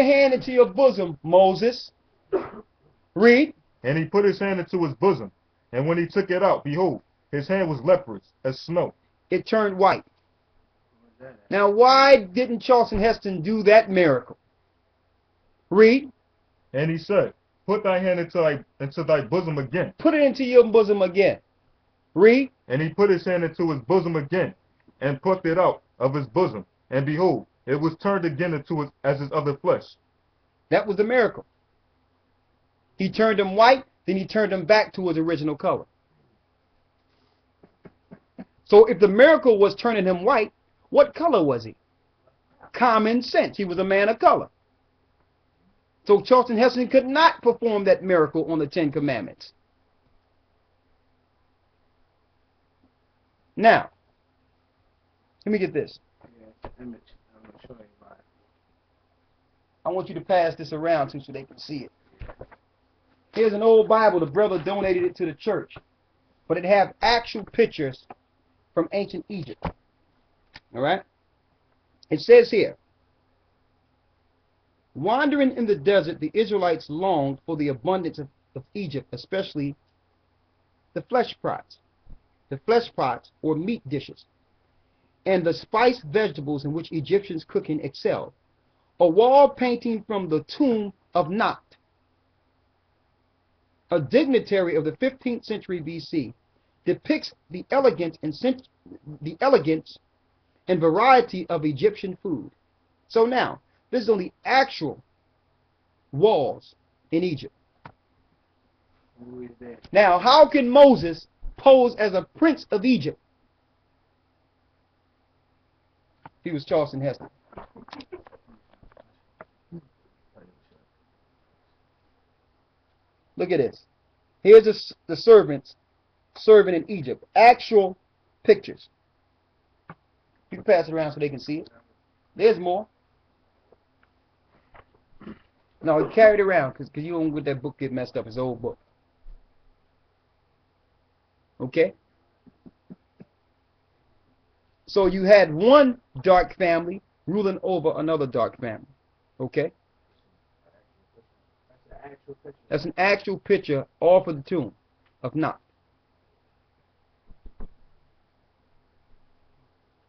Your hand into your bosom, Moses. Read. And he put his hand into his bosom, and when he took it out, behold, his hand was leprous as snow. It turned white. Now, why didn't Charlton Heston do that miracle? Read. And he said, put thy hand into thy bosom again. Put it into your bosom again. Read. And he put his hand into his bosom again, and plucked it out of his bosom, and behold, it was turned again into as his other flesh. That was the miracle. He turned him white, then he turned him back to his original color. So if the miracle was turning him white, what color was he? Common sense. He was a man of color. So Charlton Heston could not perform that miracle on the Ten Commandments. Now, let me get this. I want you to pass this around so they can see it. Here's an old Bible. The brother donated it to the church. But it have actual pictures from ancient Egypt. All right? It says here, wandering in the desert, the Israelites longed for the abundance of Egypt, especially the flesh pots. The flesh pots or meat dishes, and the spiced vegetables in which Egyptians' cooking excelled. A wall painting from the tomb of Nat, a dignitary of the 15th century BC, depicts the elegance and variety of Egyptian food. So now, this is on the actual walls in Egypt. Now, how can Moses pose as a prince of Egypt? He was Charlton Heston. Look at this. Here's the servants serving in Egypt. Actual pictures. You can pass it around so they can see it. There's more. No, carry it around because you don't want that book get messed up. It's an old book. Okay? So you had one dark family ruling over another dark family. Okay? That's an actual picture off of the tomb of Nat.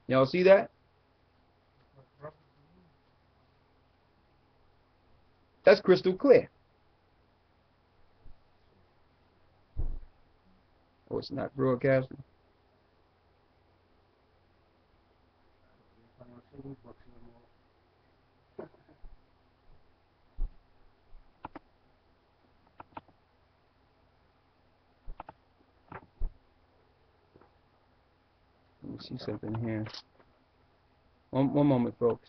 Y'all see that? That's crystal clear. Oh, it's not broadcasting. Let me see something here. One moment, folks.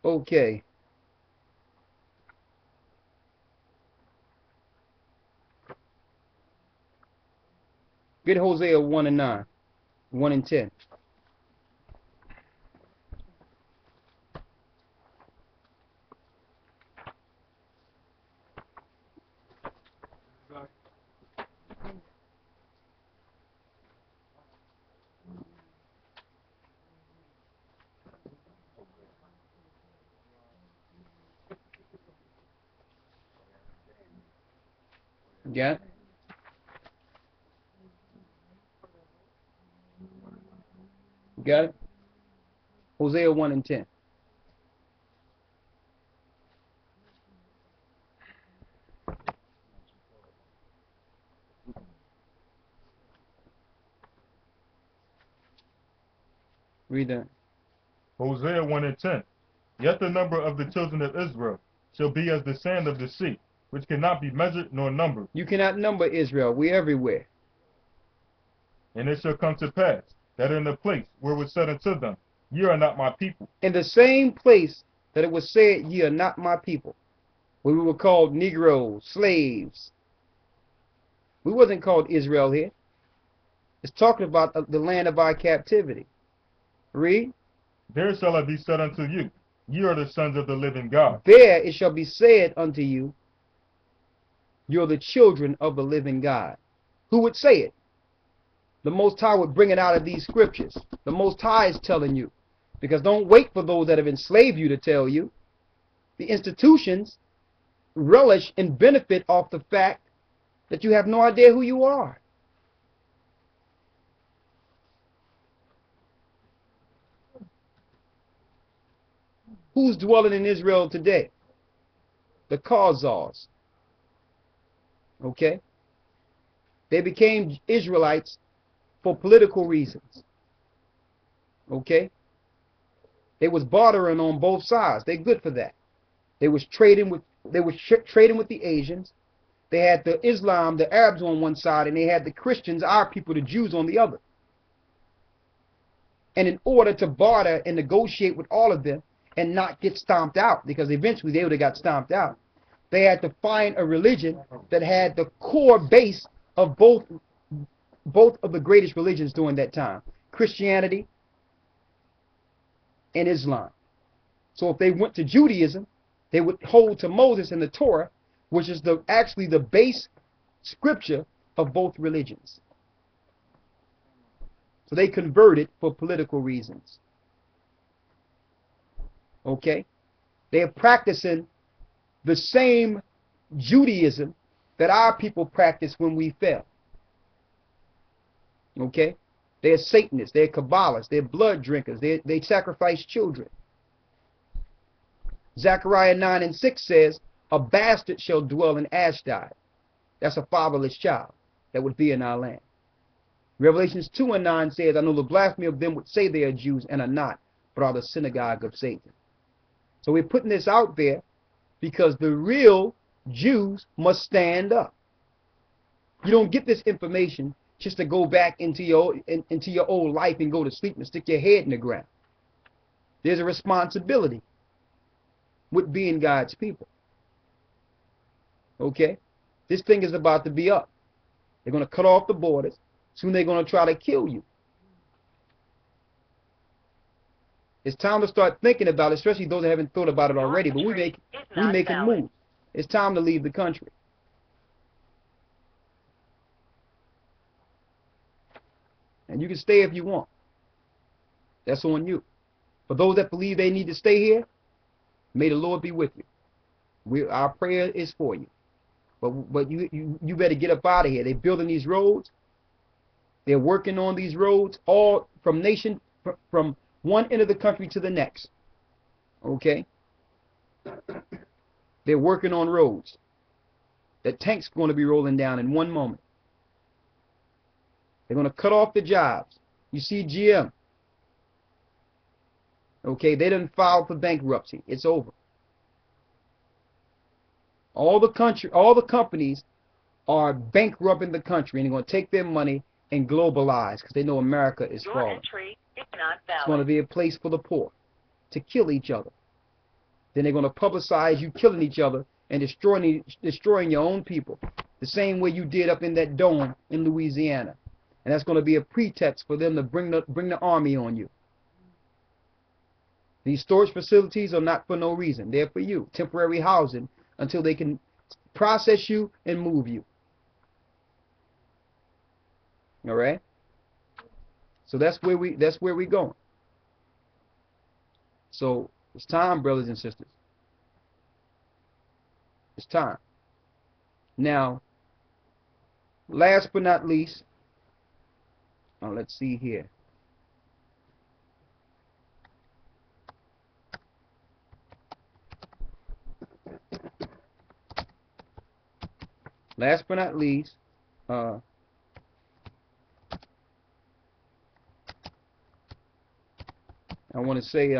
Okay. Get Hosea 1 and 9. 1 and 10. Got it? Got it? Hosea 1 and 10. Read that. Hosea 1 and 10. Yet the number of the children of Israel shall be as the sand of the sea, which cannot be measured nor numbered. You cannot number Israel. We're everywhere. And it shall come to pass that in the place where it was said unto them, Ye are not my people. In the same place that it was said, ye are not my people, where we were called Negroes, slaves. We wasn't called Israel here. It's talking about the land of our captivity. Read. There shall it be said unto you, Ye are the sons of the living God. There it shall be said unto you, You're the children of the living God. Who would say it? The Most High would bring it out of these scriptures. The Most High is telling you. Because don't wait for those that have enslaved you to tell you. The institutions relish and benefit off the fact that you have no idea who you are. Who's dwelling in Israel today? The Khazars. Okay? They became Israelites for political reasons. Okay? They was bartering on both sides. They're good for that. They was trading with the Asians. They had the Islam, the Arabs on one side, and they had the Christians, our people, the Jews on the other. And in order to barter and negotiate with all of them and not get stomped out, because eventually they would have got stomped out, they had to find a religion that had the core base of both of the greatest religions during that time, Christianity and Islam. So if they went to Judaism, they would hold to Moses and the Torah, which is actually the base scripture of both religions. So they converted for political reasons. Okay? They are practicing the same Judaism that our people practiced when we fell. Okay? They're Satanists, they're Kabbalists, they're blood drinkers, they sacrifice children. Zechariah 9:6 says, a bastard shall dwell in Ashdod. That's a fatherless child that would be in our land. Revelations 2:9 says, I know the blasphemy of them which say they are Jews and are not, but are the synagogue of Satan. So we're putting this out there because the real Jews must stand up. You don't get this information just to go back into your old life and go to sleep and stick your head in the ground. There's a responsibility with being God's people. Okay? This thing is about to be up. They're going to cut off the borders. Soon they're going to try to kill you. It's time to start thinking about it, especially those that haven't thought about it already. But we're making moves. It's time to leave the country. And you can stay if you want. That's on you. For those that believe they need to stay here, may the Lord be with you. Our prayer is for you. But you better get up out of here. They're building these roads. They're working on these roads all from one end of the country to the next. Okay? They're working on roads. The tank's going to be rolling down in one moment. They're going to cut off the jobs. You see GM. Okay, they didn't file for bankruptcy. It's over. All the companies are bankrupting the country, and they're going to take their money and globalize because they know America is falling. It's going to be a place for the poor to kill each other. Then they're going to publicize you killing each other and destroying your own people, the same way you did up in that dome in Louisiana. And that's going to be a pretext for them to bring the army on you. These storage facilities are not for no reason. They're for you. Temporary housing until they can process you and move you. All right? So that's where we're going. So it's time, brothers and sisters. It's time. Now, last but not least, let's see here. Last but not least, I want to say